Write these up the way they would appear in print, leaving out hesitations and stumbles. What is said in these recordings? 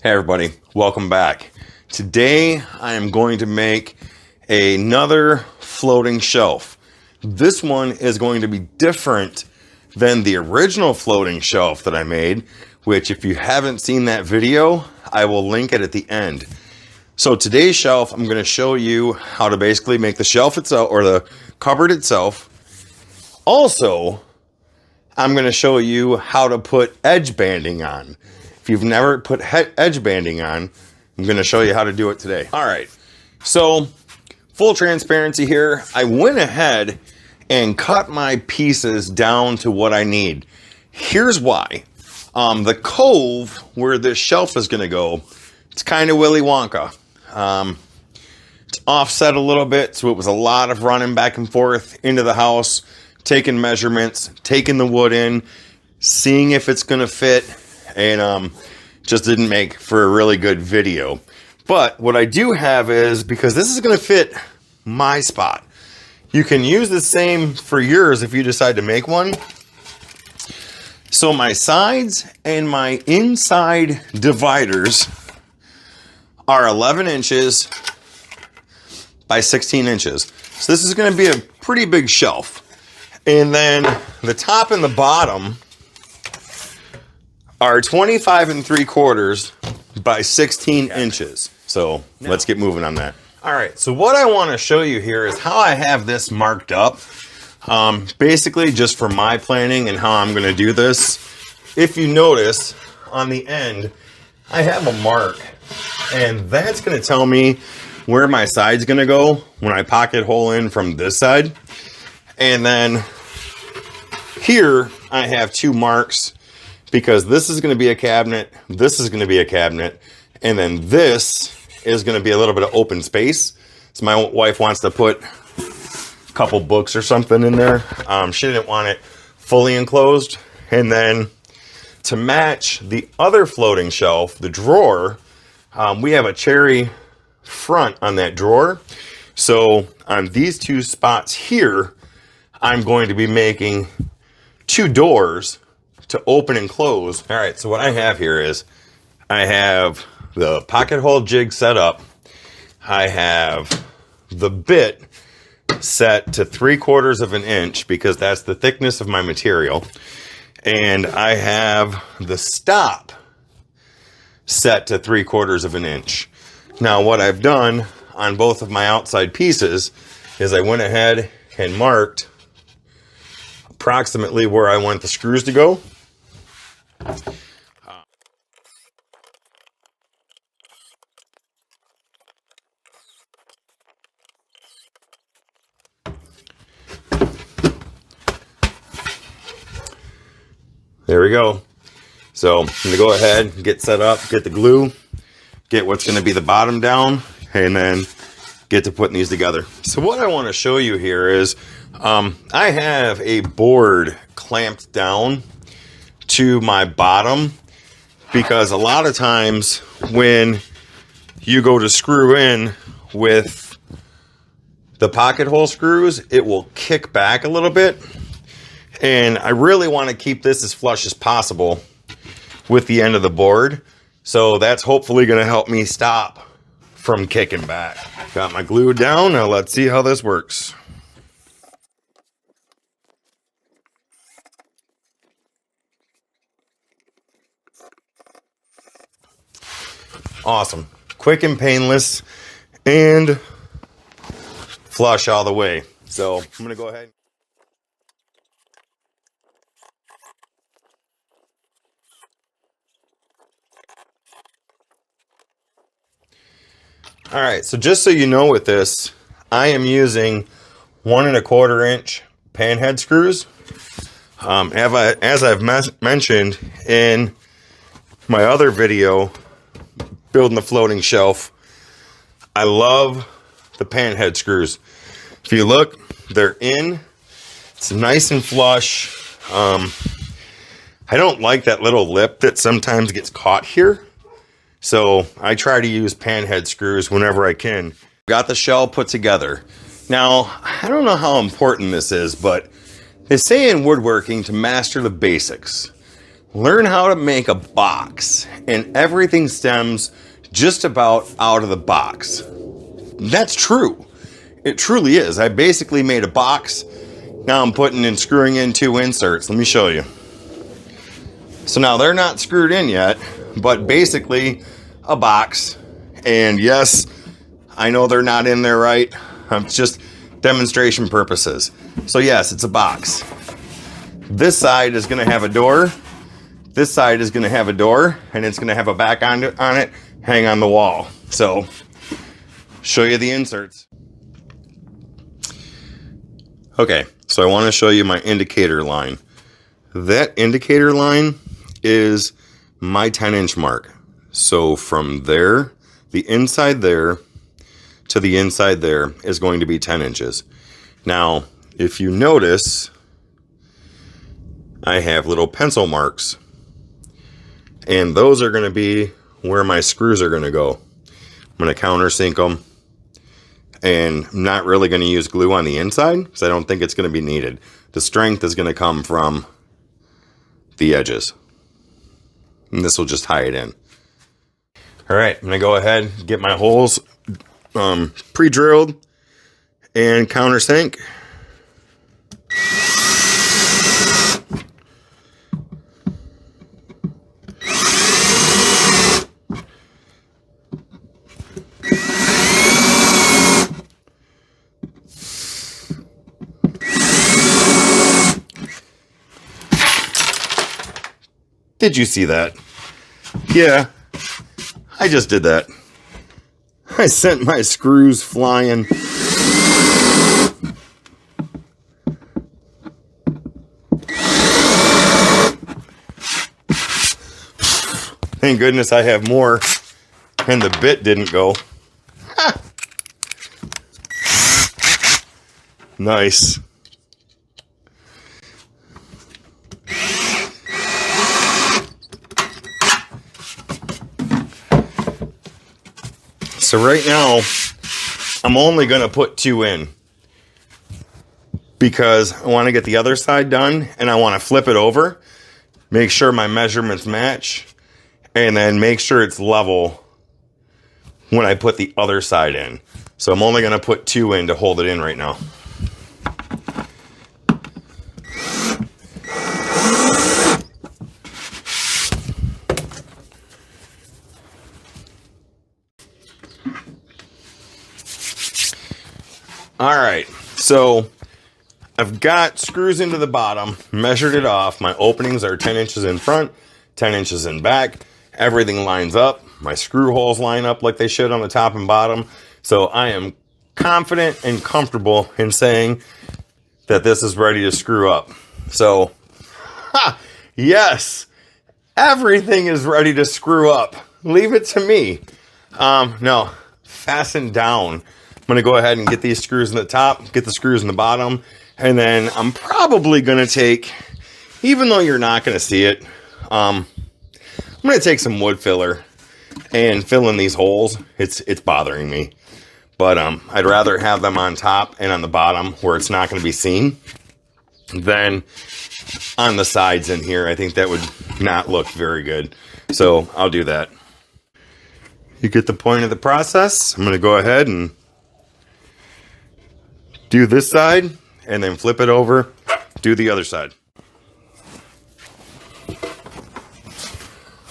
Hey everybody, welcome back. Today I am going to make another floating shelf. This one is going to be different than the original floating shelf that I made, which if you haven't seen that video, I will link it at the end. So today's shelf, I'm going to show you how to basically make the shelf itself or the cupboard itself. Also, I'm going to show you how to put edge banding on. If you've never put edge banding on, I'm going to show you how to do it today. All right, so full transparency here. I went ahead and cut my pieces down to what I need. Here's why. The cove where this shelf is going to go, it's kind of Willy Wonka. It's offset a little bit, so it was a lot of running back and forth into the house, taking measurements, taking the wood in, seeing if it's going to fit, and just didn't make for a really good video. But what I do have is, because this is going to fit my spot, you can use the same for yours if you decide to make one. So my sides and my inside dividers are 11 inches by 16 inches. So this is going to be a pretty big shelf. And then the top and the bottom are 25 3/4 by 16 inches. So let's get moving on that. All right, so what I want to show you here is how I have this marked up. Basically just for my planning and how I'm going to do this. If you notice on the end, I have a mark, and that's going to tell me where my side's going to go when I pocket hole in from this side. And then here I have two marks, because this is going to be a cabinet, this is going to be a cabinet, and then this is going to be a little bit of open space. So my wife wants to put a couple books or something in there. She didn't want it fully enclosed. And then to match the other floating shelf, the drawer, we have a cherry front on that drawer. So on these two spots here, I'm going to be making two doors to open and close. All right, so what I have here is I have the pocket hole jig set up. I have the bit set to 3/4 of an inch because that's the thickness of my material. And I have the stop set to 3/4 of an inch. Now what I've done on both of my outside pieces is I went ahead and marked approximately where I want the screws to go. There we go. So I'm going to go ahead and get set up, get the glue, get what's going to be the bottom down, and then get to putting these together. So what I want to show you here is I have a board clamped down to my bottom, because a lot of times when you go to screw in with the pocket hole screws, it will kick back a little bit. And I really want to keep this as flush as possible with the end of the board. So that's hopefully going to help me stop from kicking back. Got my glue down. Now let's see how this works. Awesome. Quick and painless and flush all the way. So I'm going to go ahead. All right, so just so you know with this, I am using 1 1/4 inch panhead screws. As I've mentioned in my other video, building the floating shelf, I love the panhead screws. If you look, they're in. It's nice and flush. I don't like that little lip that sometimes gets caught here. So I try to use panhead screws whenever I can. Got the shell put together. Now, I don't know how important this is, but they say in woodworking to master the basics. learn how to make a box, and everything stems just about out of the box. That's true. It truly is. I basically made a box. Now I'm putting and screwing in 2 inserts. Let me show you. So now they're not screwed in yet, but basically a box. And yes, I know they're not in there right. It's just demonstration purposes. So yes, it's a box. This side is going to have a door. This side is going to have a door, and it's going to have a back on it, hang on the wall. So show you the inserts. Okay, so I want to show you my indicator line. That indicator line is my 10-inch mark. So from there, the inside there to the inside there is going to be 10 inches. Now, if you notice, I have little pencil marks, and those are going to be where my screws are going to go. I'm going to countersink them, and I'm not really going to use glue on the inside because I don't think it's going to be needed. The strength is going to come from the edges, and this will just tie it in. All right, I'm going to go ahead and get my holes pre-drilled and countersink. Did you see that? Yeah, I just did that. I sent my screws flying. Thank goodness I have more, and the bit didn't go. Ha! Nice. So right now, I'm only going to put 2 in because I want to get the other side done, and I want to flip it over, make sure my measurements match, and then make sure it's level when I put the other side in. So I'm only going to put 2 in to hold it in right now. All right, so I've got screws into the bottom, measured it off. My openings are 10 inches in front, 10 inches in back. Everything lines up. My screw holes line up like they should on the top and bottom. So I am confident and comfortable in saying that this is ready to screw up. So, yes, everything is ready to screw up. Leave it to me. No, fasten down. I'm going to go ahead and get these screws in the top, get the screws in the bottom, and then I'm probably going to take, even though you're not going to see it, I'm going to take some wood filler and fill in these holes. It's bothering me, but I'd rather have them on top and on the bottom where it's not going to be seen than on the sides in here. I think that would not look very good, so I'll do that. You get the point of the process. I'm going to go ahead and do this side, and then flip it over, do the other side.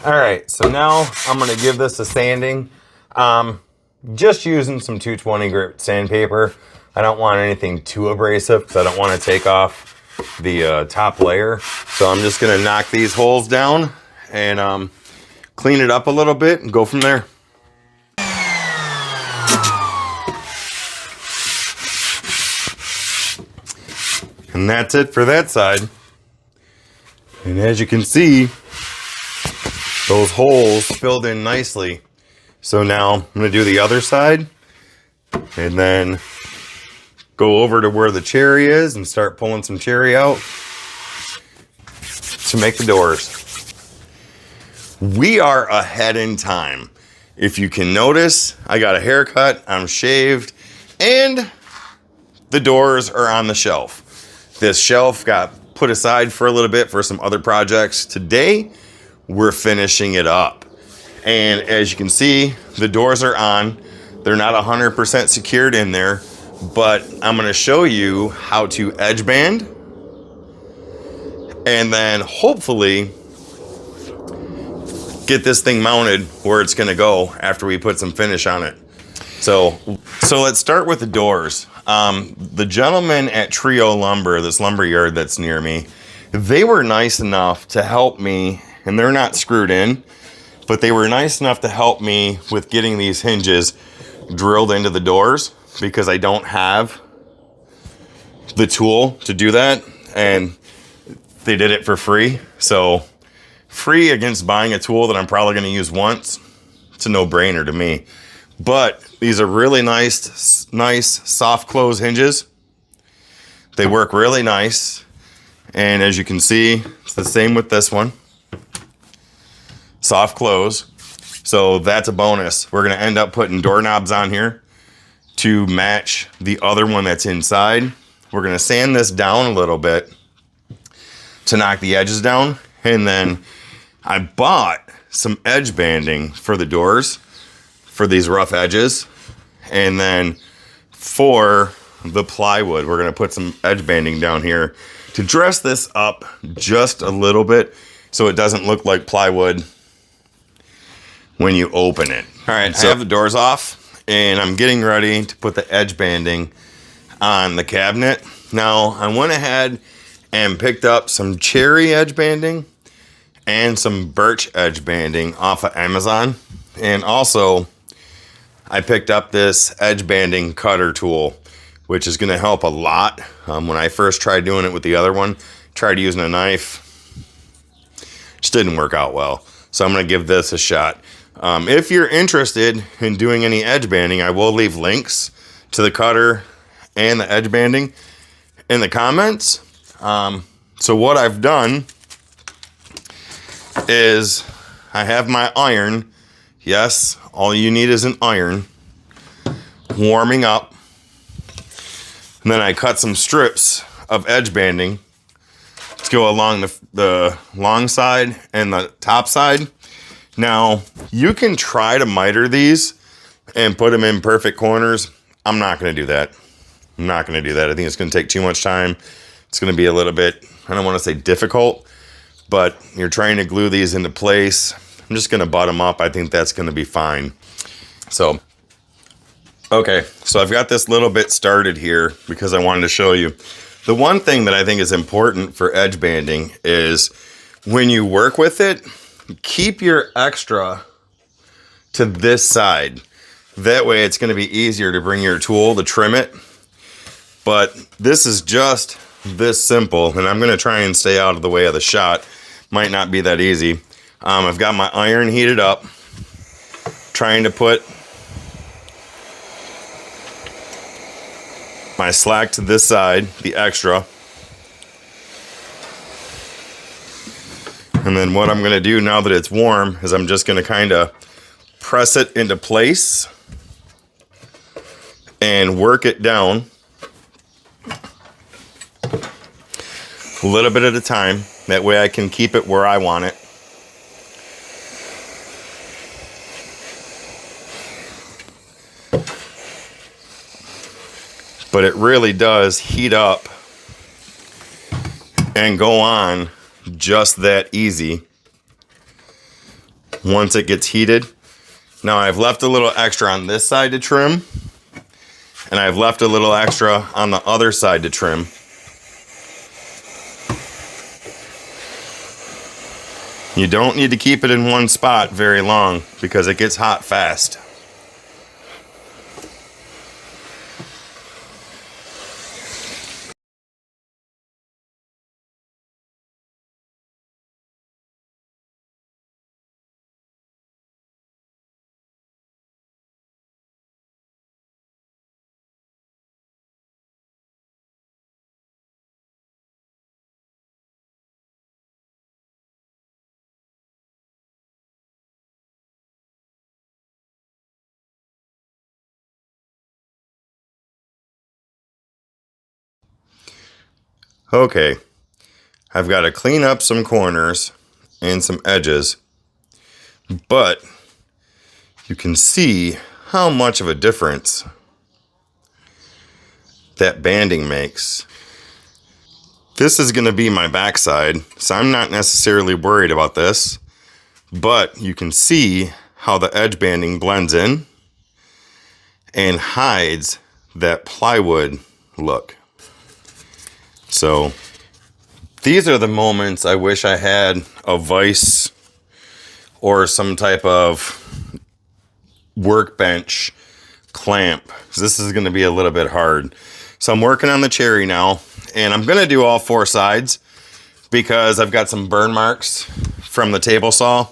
All right, so now I'm going to give this a sanding. Just using some 220 grit sandpaper. I don't want anything too abrasive because I don't want to take off the top layer. So I'm just going to knock these holes down and clean it up a little bit and go from there. And that's it for that side. And as you can see, those holes filled in nicely. So now I'm going to do the other side and then go over to where the cherry is and start pulling some cherry out to make the doors. We are ahead in time. If you can notice, I got a haircut, I'm shaved, and the doors are on the shelf. This shelf got put aside for a little bit for some other projects. Today, we're finishing it up. And as you can see, the doors are on. They're not 100% secured in there, but I'm gonna show you how to edge band and then hopefully get this thing mounted where it's gonna go after we put some finish on it. So let's start with the doors. The gentleman at Trio Lumber, this lumber yard that's near me, they were nice enough to help me, and they're not screwed in, but they were nice enough to help me with getting these hinges drilled into the doors because I don't have the tool to do that, and they did it for free. So free against buying a tool that I'm probably going to use once. It's a no-brainer to me. But these are really nice soft close hinges. They work really nice. And as you can see, it's the same with this one. Soft close. So that's a bonus. We're going to end up putting doorknobs on here to match the other one that's inside. We're going to sand this down a little bit to knock the edges down. And then I bought some edge banding for the doors for these rough edges. And then for the plywood, we're going to put some edge banding down here to dress this up just a little bit so it doesn't look like plywood when you open it. All right, so I have the doors off and I'm getting ready to put the edge banding on the cabinet. Now, I went ahead and picked up some cherry edge banding and some birch edge banding off of Amazon. And also, I picked up this edge banding cutter tool, which is gonna help a lot. When I first tried doing it with the other one, tried using a knife, just didn't work out well. So I'm gonna give this a shot. If you're interested in doing any edge banding, I will leave links to the cutter and the edge banding in the comments. So what I've done is I have my iron. Yes, all you need is an iron warming up. And then I cut some strips of edge banding to go along the long side and the top side. Now, you can try to miter these and put them in perfect corners. I'm not going to do that. I'm not going to do that. I think it's going to take too much time. It's going to be a little bit, I don't want to say difficult, but you're trying to glue these into place. I'm just going to butt them up. I think that's going to be fine. So, okay, so I've got this little bit started here because I wanted to show you. The one thing that I think is important for edge banding is when you work with it, keep your extra to this side. That way it's going to be easier to bring your tool to trim it. But this is just this simple, and I'm going to try and stay out of the way of the shot. Might not be that easy. I've got my iron heated up, trying to put my slack to this side, the extra. And then what I'm going to do now that it's warm is I'm just going to kind of press it into place and work it down a little bit at a time. That way I can keep it where I want it. But it really does heat up and go on just that easy once it gets heated. Now I've left a little extra on this side to trim, and I've left a little extra on the other side to trim. You don't need to keep it in one spot very long because it gets hot fast. Okay, I've got to clean up some corners and some edges, but you can see how much of a difference that banding makes. This is going to be my backside, so I'm not necessarily worried about this, but you can see how the edge banding blends in and hides that plywood look. So these are the moments I wish I had a vise or some type of workbench clamp. This is going to be a little bit hard. So I'm working on the cherry now, and I'm going to do all 4 sides because I've got some burn marks from the table saw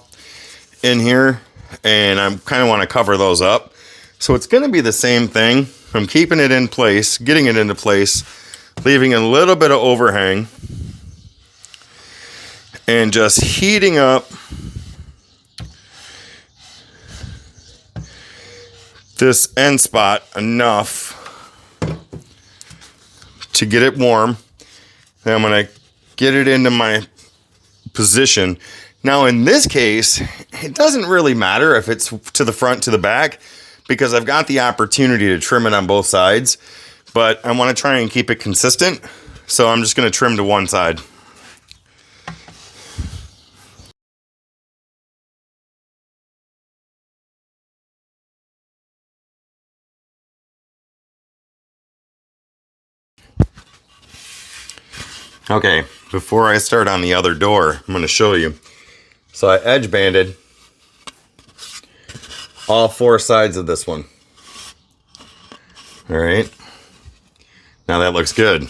in here, and I kind of want to cover those up. So it's going to be the same thing. I'm keeping it in place, getting it into place, leaving a little bit of overhang, and just heating up this end spot enough to get it warm. Then I'm going to get it into my position. Now in this case, it doesn't really matter if it's to the front, to the back, because I've got the opportunity to trim it on both sides, but I want to try and keep it consistent. So I'm just going to trim to one side. Okay, before I start on the other door, I'm going to show you. So I edge banded all 4 sides of this one. All right. Now that looks good.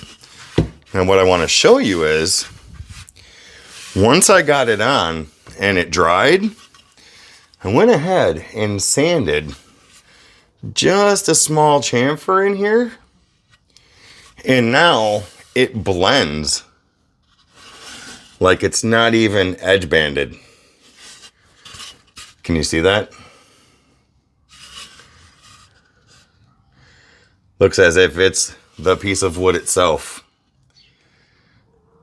And what I want to show you is, once I got it on and it dried, I went ahead and sanded just a small chamfer in here. And now it blends like it's not even edge banded. Can you see that? Looks as if it's the piece of wood itself.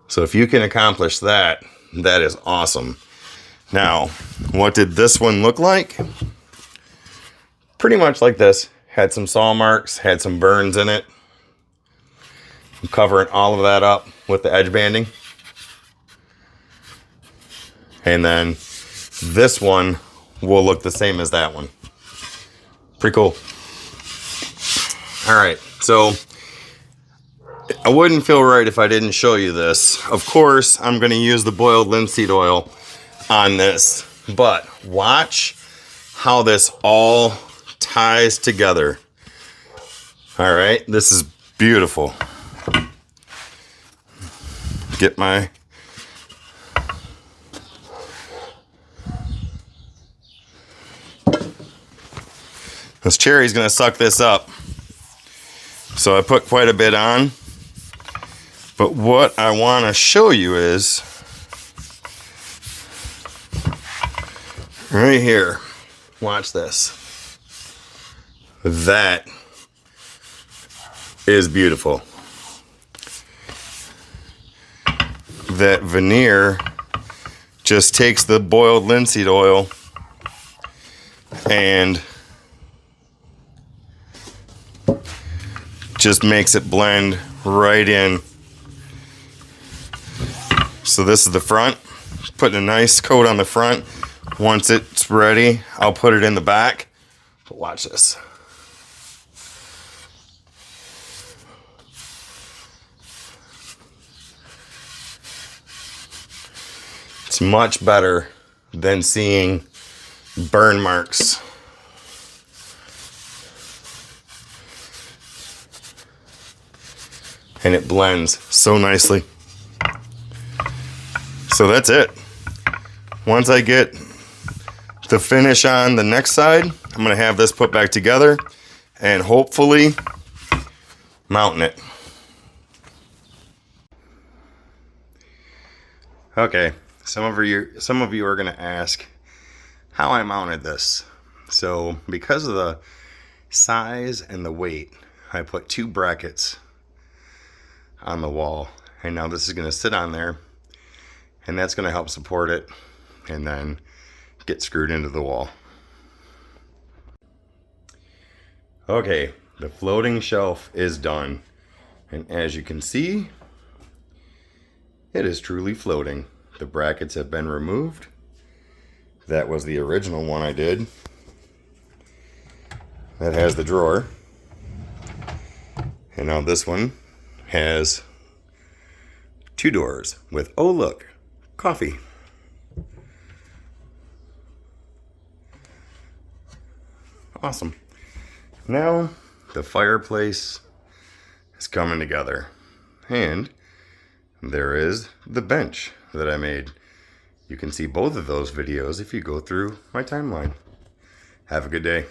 So if you can accomplish that, that is awesome. Now, what did this one look like? Pretty much like this. Had some saw marks, had some burns in it. I'm covering all of that up with the edge banding. And then this one will look the same as that one. Pretty cool. All right, so I wouldn't feel right if I didn't show you this. Of course, I'm going to use the boiled linseed oil on this, but watch how this all ties together. All right, this is beautiful. Get my this cherry's going to suck this up. So I put quite a bit on. But what I want to show you is right here. Watch this. That is beautiful. That veneer just takes the boiled linseed oil and just makes it blend right in. So this is the front. Putting a nice coat on the front. Once it's ready, I'll put it in the back. But watch this. It's much better than seeing burn marks. And it blends so nicely. So that's it. Once I get the finish on the next side, I'm going to have this put back together and hopefully mounting it. Okay, some of you are going to ask how I mounted this. So because of the size and the weight, I put 2 brackets on the wall, and now this is going to sit on there, and that's going to help support it and then get screwed into the wall. Okay, the floating shelf is done, and as you can see, it is truly floating. The brackets have been removed. That was the original one I did. That has the drawer. And now this one has 2 doors with, oh look, coffee. Awesome. Now the fireplace is coming together. And there is the bench that I made. You can see both of those videos if you go through my timeline. Have a good day.